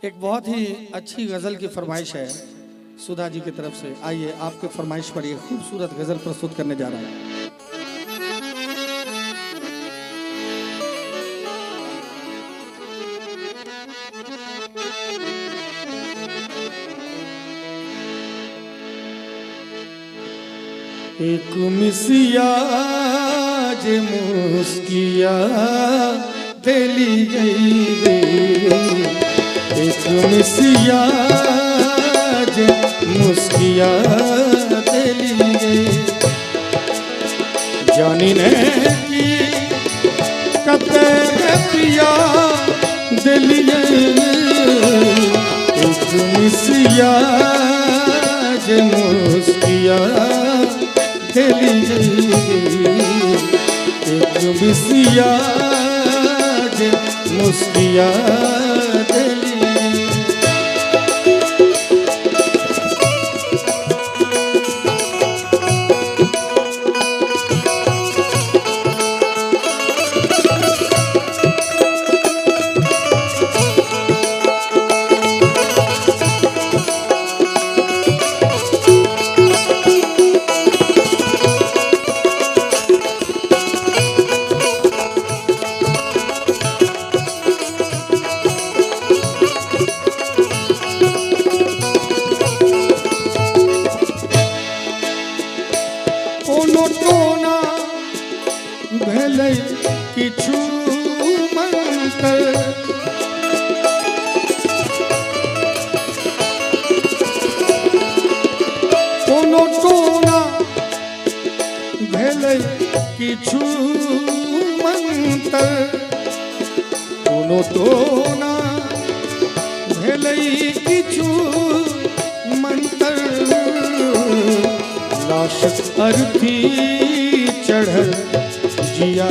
एक बहुत ही अच्छी गज़ल की फरमाइश है सुधा जी की तरफ से। आइए आपके फरमाइश पर ये खूबसूरत गज़ल प्रस्तुत करने जा रहा हूँ। एक मिसिया जे मुस्किया दिली गई रे, एक मिसिया जे मुस्किया दिली गई, जानी ने की कते पिया दिली गई, एक मिसिया जे मुस्किया दिली गई, एक मिसिया जे मुस्किया दिली गई। भेलै किछु मंतर, कोनो टोना भेलै किछु मंतर, कोनो टोना भेलै किछु मंतर, लाश अर्थी चढ़ल जिया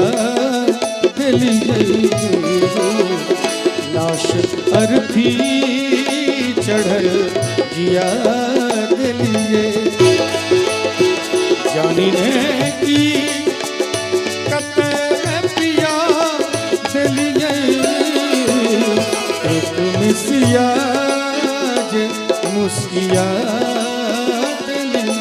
दिली गई, लाश अर्थी चढ़ल जिया दिली गई, जानी ने की कते पिया दिली गई, एक मिसिया जे मुस्किया दिली गई।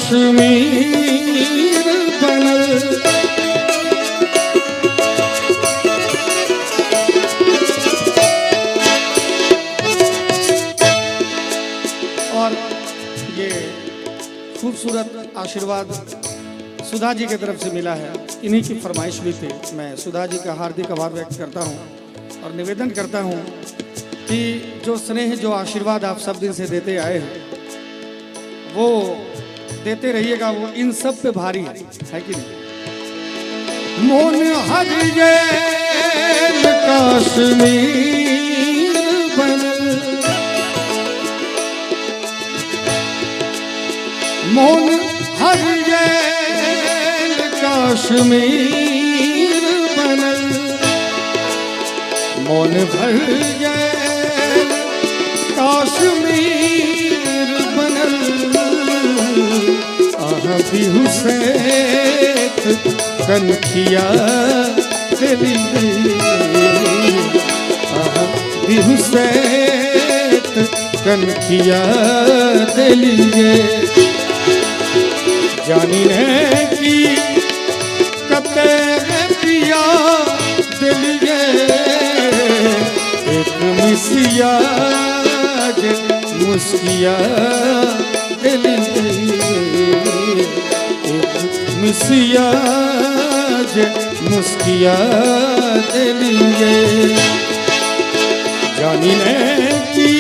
कश्मीर बनल, और ये खूबसूरत आशीर्वाद सुधा जी की तरफ से मिला है। इन्हीं की फरमाइश भी थी। मैं सुधा जी का हार्दिक आभार व्यक्त करता हूँ और निवेदन करता हूँ कि जो स्नेह जो आशीर्वाद आप सब दिन से देते आए हैं वो देते रहिएगा, वो इन सब पे भारी है कि नहीं। मोन हरियल कश्मीर बनल, मोन हरियल कश्मीर बनल, मोन भर गए कश्मीर बनल, बिहू से कनखिया दिली गई, बिहू से कनखिया दिली गई, जानी ने की कते पिया दिली गई, एक मिसिया जे मुस्किया दिली गई, मिसिया जे मुस्किया दिलिए जानी ने की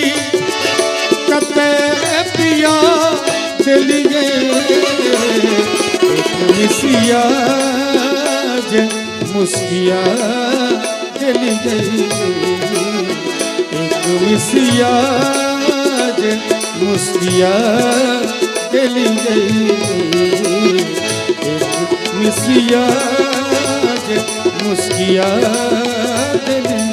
कते पिया दिलिए मिसिया जे मुस्किया दिलिए मिसिया जे मुस्किया दिलिए मिसिया जे मुस्किया दिलिए